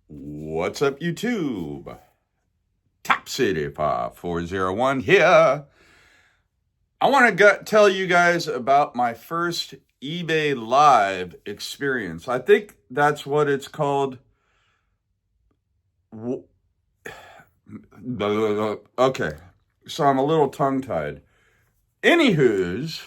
What's up, YouTube? Top City 5401 here. I want to tell you guys about my first eBay Live experience. I think that's what it's called. Okay, so I'm a little tongue-tied. Anywho's,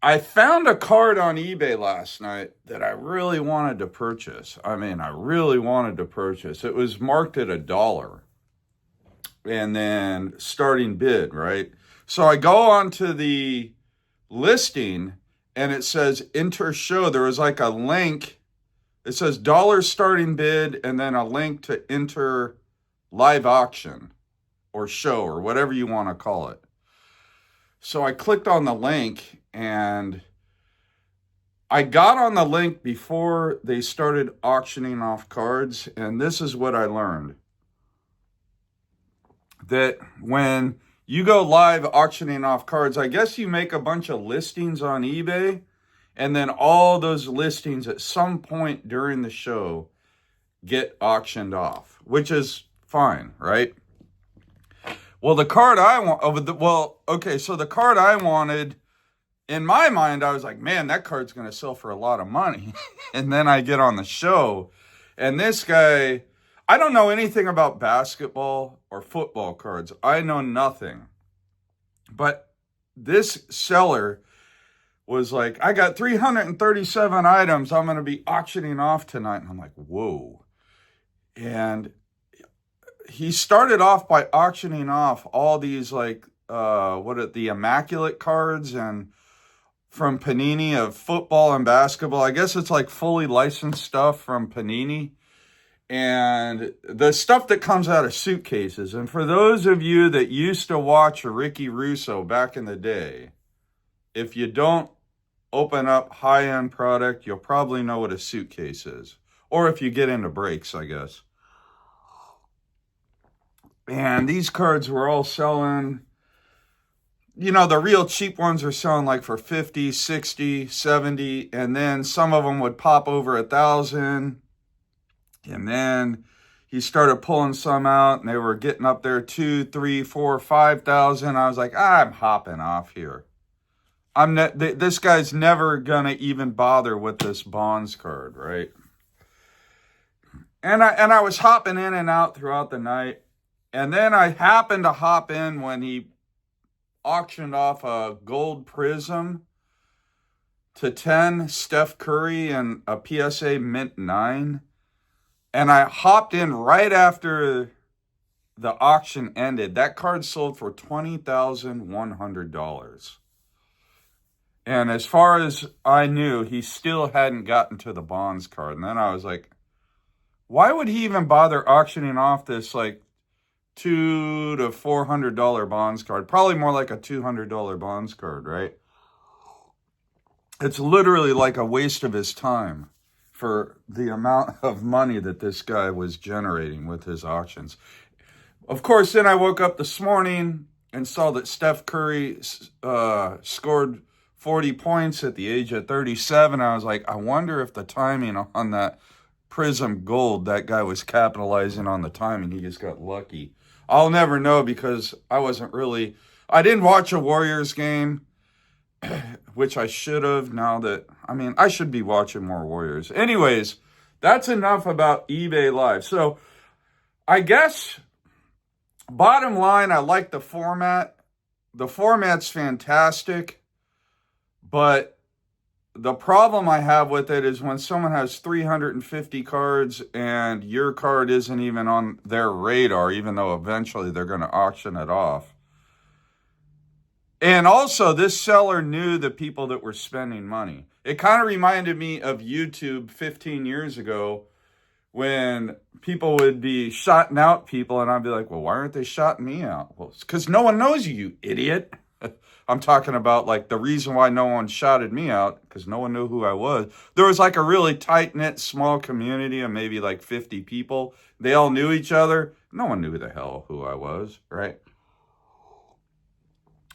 I found a card on eBay last night that I really wanted to purchase. I really wanted to purchase. It was marked at $1 and then starting bid, right? So I go onto the listing and it says enter show. There was like a link. It says dollar starting bid and then a link to enter live auction or show or whatever you want to call it. So I clicked on the link and I got on the link before they started auctioning off cards. And this is what I learned. That when you go live auctioning off cards, I guess you make a bunch of listings on eBay. And then all those listings at some point during the show get auctioned off, which is fine, right? Well, the card I want, so the card I wanted, in my mind, I was like, man, that card's going to sell for a lot of money. And then I get on the show, and this guy, I don't know anything about basketball or football cards. I know nothing. But this seller was like, I got 337 items I'm going to be auctioning off tonight. And I'm like, whoa. And he started off by auctioning off all these the Immaculate cards and from Panini of football and basketball. I guess it's like fully licensed stuff from Panini. And the stuff that comes out of suitcases. And for those of you that used to watch Ricky Russo back in the day, if you don't open up high-end product, you'll probably know what a suitcase is. Or if you get into breaks, I guess. And these cards were all selling, the real cheap ones are selling like for 50, 60, 70, and then some of them would pop over 1,000. And then he started pulling some out and they were getting up there 2, 3, 4, 5,000. I was like, I'm hopping off here. This guy's never gonna even bother with this Bonds card, right? And I was hopping in and out throughout the night. And then I happened to hop in when he auctioned off a gold prism to 10 Steph Curry and a PSA mint 9. And I hopped in right after the auction ended. That card sold for $20,100. And as far as I knew, he still hadn't gotten to the Bonds card. And then I was like, why would he even bother auctioning off this like $200 to $400 Bonds card? Probably more like a $200 Bonds card, right? It's literally like a waste of his time for the amount of money that this guy was generating with his auctions. Of course, then I woke up this morning and saw that Steph Curry scored 40 points at the age of 37. I was like, I wonder if the timing on that Prism Gold, that guy was capitalizing on the timing. He just got lucky. I'll never know because I didn't watch a Warriors game, which I should have I should be watching more Warriors. Anyways, that's enough about eBay Live. So I guess bottom line, I like the format. The format's fantastic. But the problem I have with it is when someone has 350 cards and your card isn't even on their radar, even though eventually they're going to auction it off. And also, this seller knew the people that were spending money. It kind of reminded me of YouTube 15 years ago when people would be shotting out people, and I'd be like, well, why aren't they shotting me out? Well, it's because no one knows you, you idiot. I'm talking about like the reason why no one shouted me out, because no one knew who I was. There was like a really tight-knit small community of maybe like 50 people. They all knew each other. No one knew the hell who I was, right?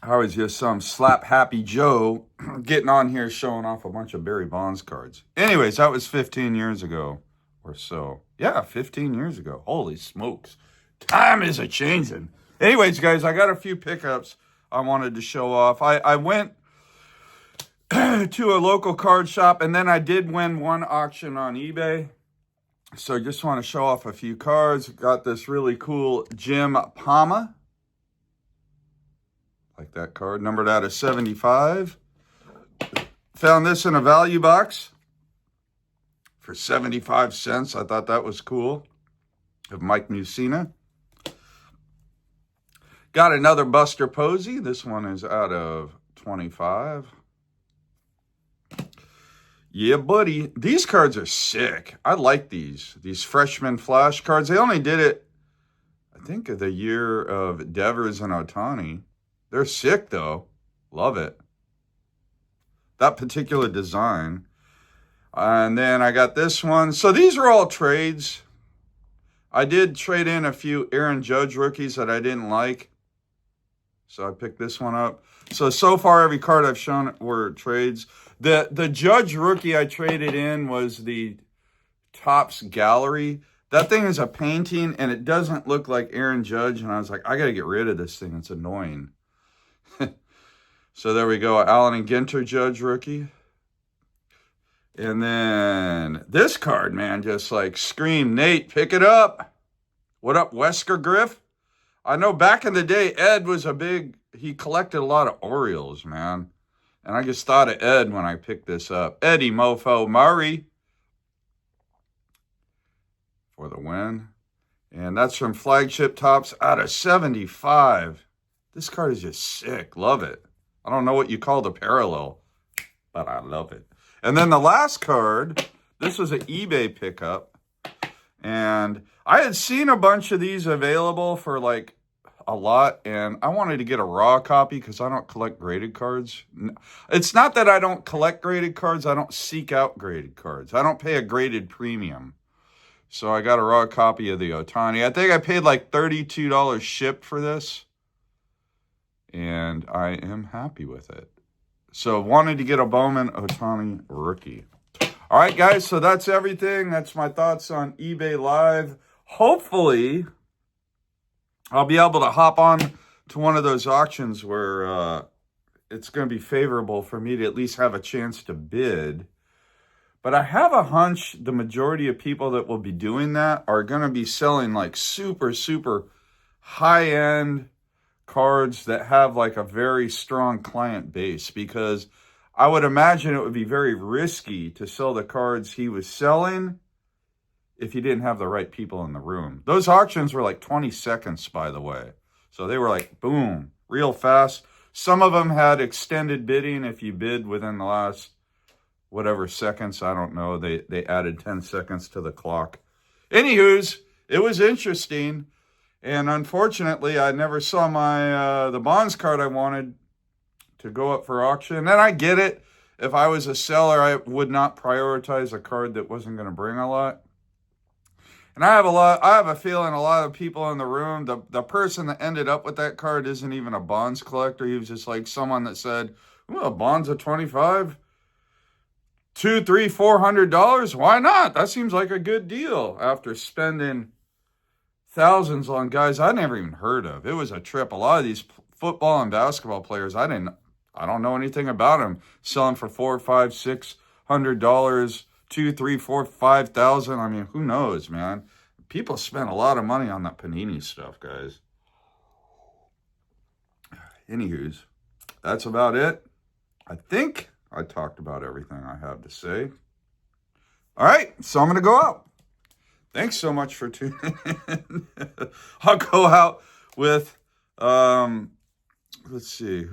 I was just some slap happy Joe getting on here showing off a bunch of Barry Bonds cards. Anyways, that was 15 years ago or so. Yeah, 15 years ago. Holy smokes. Time is a-changing. Anyways, guys, I got a few pickups I wanted to show off. I went to a local card shop, and then I did win one auction on eBay. So I just want to show off a few cards. Got this really cool Jim Palma. Like that card, numbered out of 75. Found this in a value box for 75 cents. I thought that was cool. Of Mike Mussina. Got another Buster Posey. This one is out of 25. Yeah, buddy. These cards are sick. I like these freshman flash cards. They only did it, I think, of the year of Devers and Ohtani. They're sick, though. Love it. That particular design. And then I got this one. So these are all trades. I did trade in a few Aaron Judge rookies that I didn't like. So I picked this one up. So far, every card I've shown were trades. The Judge rookie I traded in was the Topps Gallery. That thing is a painting, and it doesn't look like Aaron Judge. And I was like, I got to get rid of this thing. It's annoying. So there we go. Allen and Ginter Judge rookie. And then this card, man, just like scream, Nate, pick it up. What up, Wesker Griff? I know back in the day, Ed was he collected a lot of Orioles, man. And I just thought of Ed when I picked this up. Eddie Mofo Murray for the win. And that's from Flagship Topps out of 75. This card is just sick. Love it. I don't know what you call the parallel, but I love it. And then the last card, this was an eBay pickup. And I had seen a bunch of these available for like a lot, and I wanted to get a raw copy because I don't collect graded cards. It's not that I don't collect graded cards. I don't seek out graded cards. I don't pay a graded premium. So I got a raw copy of the Ohtani. I think I paid like $32 shipped for this. And I am happy with it. So wanted to get a Bowman Ohtani rookie. All right, guys, so that's everything. That's my thoughts on eBay Live. Hopefully, I'll be able to hop on to one of those auctions where it's going to be favorable for me to at least have a chance to bid. But I have a hunch the majority of people that will be doing that are going to be selling like super, super high-end cards that have like a very strong client base, because I would imagine it would be very risky to sell the cards he was selling if you didn't have the right people in the room. Those auctions were like 20 seconds, by the way. So they were like, boom, real fast. Some of them had extended bidding. If you bid within the last whatever seconds, I don't know, they added 10 seconds to the clock. Anywho's, it was interesting. And unfortunately, I never saw my the Bonds card I wanted to go up for auction. And I get it. If I was a seller, I would not prioritize a card that wasn't going to bring a lot. And I have a feeling a lot of people in the room, the person that ended up with that card isn't even a Bonds collector. He was just like someone that said, well, Bonds at 25, $200, $300, $400. Why not? That seems like a good deal after spending thousands on guys I never even heard of. It was a trip. A lot of these football and basketball players, I don't know anything about them. Selling for $400, $500, $600, $2,000, $3,000, $4,000, $5,000. I mean, who knows, man? People spend a lot of money on that Panini stuff, guys. Anywho's, that's about it. I think I talked about everything I have to say. All right, so I'm going to go out. Thanks so much for tuning in. I'll go out with, let's see,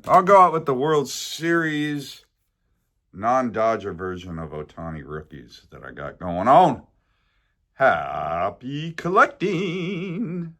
I'll go out with the World Series non-Dodger version of Ohtani rookies that I got going on. Happy collecting.